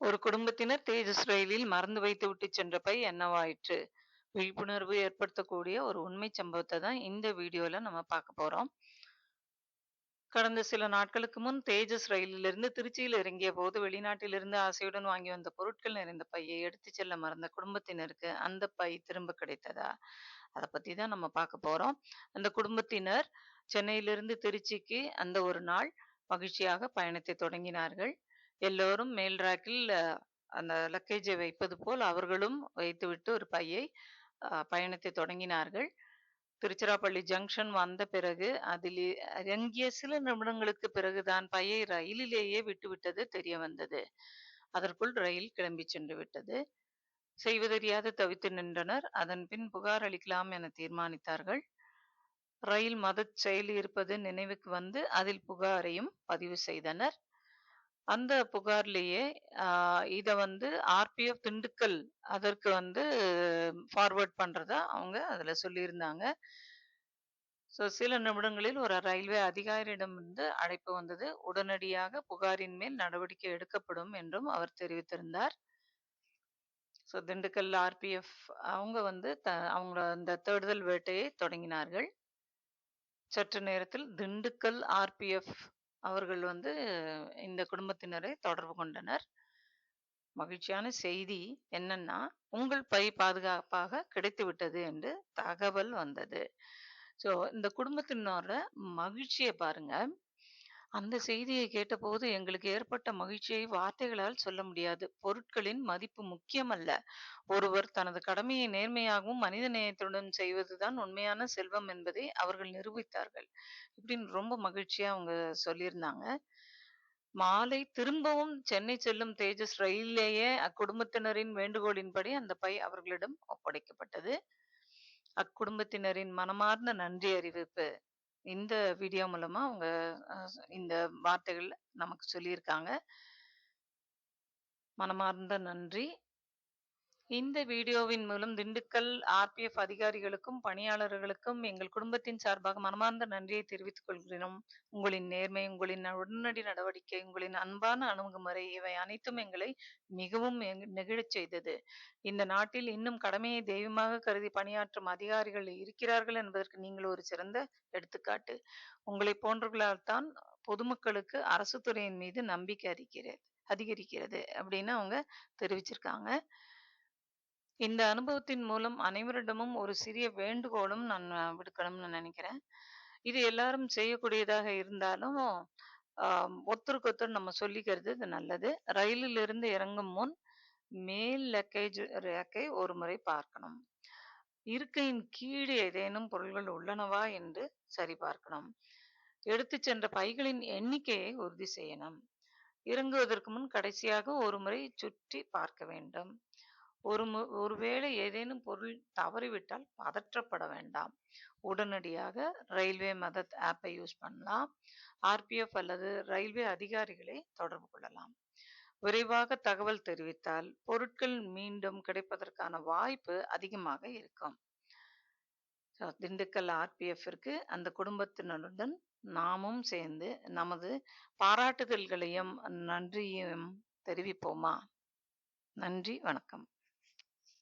ஒரு குடும்பத்தினர் தேஜஸ் ரயிலில் மறந்து வைத்துவிட்டு சென்ற பை என்னவாயிற்று? விழிப்புணர்வு ஏற்படுத்தக்கூடிய ஒரு உண்மை சம்பவத்தை தான் இந்த வீடியோல நம்ம பார்க்க போறோம். கடந்த சில நாட்களுக்கு முன் தேஜஸ் ரயிலிலிருந்து திருச்சியில் இறங்கிய போது வெளிநாட்டிலிருந்து ஆசையுடன் வாங்கி வந்த பொருட்கள் நிறைந்த பையை எடுத்துச் செல்ல மறந்த குடும்பத்தினருக்கு அந்த பை திரும்ப கிடைத்ததா? அத பத்தி தான் நம்ம பார்க்க போறோம். அந்த குடும்பத்தினர் சென்னையிலிருந்து திருச்சிக்கு அந்த ஒரு நாள் மகிழ்ச்சியாக பயணத்தை தொடங்கினார்கள். எல்லோரும் மேல் ரேக்கில் அந்த லக்கேஜை வைப்பது போல் அவர்களும் வைத்துவிட்டு ஒரு பையை பயணத்தை தொடங்கினார்கள். திருச்சிராப்பள்ளி ஜங்ஷன் வந்த பிறகு அதிலே இறங்கிய சில நிமிடங்களுக்கு பிறகுதான் பையை ரயிலிலேயே விட்டுவிட்டது தெரிய வந்தது. அதற்குள் ரயில் கிளம்பிச் சென்று விட்டது. செய்வதறியாது தவித்து நின்றனர். அதன் பின் புகார் அளிக்கலாம் என தீர்மானித்தார்கள். ரயில் மதச் செயலி இருப்பது நினைவுக்கு வந்து அதில் புகாரையும் பதிவு செய்தனர். அந்த புகார்லயே இத வந்து ஆர்பிஎஃப் திண்டுக்கல் அதற்கு வந்து ஃபார்வர்ட் பண்றதா அவங்க அதுல சொல்லியிருந்தாங்க. சில நிமிடங்களில் ஒரு ரயில்வே அதிகாரியிடமிருந்து அழைப்பு வந்தது. உடனடியாக புகாரின் மேல் நடவடிக்கை எடுக்கப்படும் என்றும் அவர் தெரிவித்திருந்தார். திண்டுக்கல் ஆர்பிஎஃப் அவங்க வந்து அவங்களோட அந்த தேடுதல் வேட்டையை தொடங்கினார்கள். சற்று நேரத்தில் திண்டுக்கல் ஆர்பிஎஃப் அவர்கள் வந்து இந்த குடும்பத்தினரை தொடர்பு கொண்டனர். மகிழ்ச்சியான செய்தி என்னன்னா, உங்கள் பை பாதுகாப்பாக கிடைத்துவிட்டது என்று தகவல் வந்தது. இந்த குடும்பத்தினரோட மகிழ்ச்சிய பாருங்க. அந்த செய்தியை கேட்டபோது எங்களுக்கு ஏற்பட்ட மகிழ்ச்சியை வார்த்தைகளால் சொல்ல முடியாது. பொருட்களின் மதிப்பு முக்கியமல்ல. ஒருவர் தனது கடமையை நேர்மையாகவும் மனித நேயத்துடன் செய்வதுதான் உண்மையான செல்வம் என்பதை அவர்கள் நிரூபித்தார்கள். இப்படின்னு ரொம்ப மகிழ்ச்சியா அவங்க சொல்லியிருந்தாங்க. மாலை திரும்பவும் சென்னை செல்லும் தேஜஸ் ரயிலிலேயே அக்குடும்பத்தினரின் வேண்டுகோளின்படி அந்த பை அவர்களிடம் ஒப்படைக்கப்பட்டது. அக்குடும்பத்தினரின் மனமார்ந்த நன்றி அறிவிப்பு இந்த வீடியோ மூலமா அவங்க இந்த வார்த்தைகள் நமக்கு சொல்லியிருக்காங்க. மனமார்ந்த நன்றி. இந்த வீடியோவின் மூலம் திண்டுக்கல் ஆர்பிஎஃப் அதிகாரிகளுக்கும் பணியாளர்களுக்கும் எங்கள் குடும்பத்தின் சார்பாக மனமார்ந்த நன்றியை தெரிவித்துக் கொள்கிறோம். உங்களின் நேர்மை, உங்களின் உடனடி நடவடிக்கை, உங்களின் அன்பான அணுகுமுறை இவை அனைத்தும் எங்களை மிகவும் நெகிழச் செய்தது. இந்த நாட்டில் இன்னும் கடமையை தெய்வமாக கருதி பணியாற்றும் அதிகாரிகள் இருக்கிறார்கள் என்பதற்கு நீங்கள் ஒரு சிறந்த எடுத்துக்காட்டு. உங்களை போன்றவர்களால் தான் பொதுமக்களுக்கு அரசு துறையின் மீது நம்பிக்கை அதிகரிக்கிறது அப்படின்னு அவங்க தெரிவிச்சிருக்காங்க. இந்த அனுபவத்தின் மூலம் அனைவரிடமும் ஒரு சிறிய வேண்டுகோளும் நான் விடுக்கணும்னு நினைக்கிறேன். இது எல்லாரும் செய்யக்கூடியதாக இருந்தாலும் ஒருத்தருக்கு ஒருத்தர் நம்ம சொல்லிக்கிறது இது நல்லது. ரயிலில் இருந்து இறங்கும் முன் மேல் லக்கேஜ் ரேக்கை ஒரு முறை பார்க்கணும். இருக்கையின் கீழே ஏதேனும் பொருள்கள் உள்ளனவா என்று சரிபார்க்கணும். எடுத்துச் சென்ற பைகளின் எண்ணிக்கையை உறுதி செய்யணும். இறங்குவதற்கு முன் கடைசியாக ஒரு முறை சுற்றி பார்க்க வேண்டும். ஒருவேளை ஏதேனும் பொருள் தவறிவிட்டால் பதற்றப்பட வேண்டாம். உடனடியாக ரயில்வே மதத் ஆப்பை யூஸ் பண்ணலாம். ஆர்பிஎஃப் அல்லது ரயில்வே அதிகாரிகளை தொடர்பு கொள்ளலாம். விரைவாக தகவல் தெரிவித்தால் பொருட்கள் மீண்டும் கிடைப்பதற்கான வாய்ப்பு அதிகமாக இருக்கும். திண்டுக்கல் ஆர்பிஎஃப்ற்கு அந்த குடும்பத்தினருடன் நாமும் சேர்ந்து நமது பாராட்டுதல்களையும் நன்றியையும் தெரிவிப்போமா? நன்றி, வணக்கம்.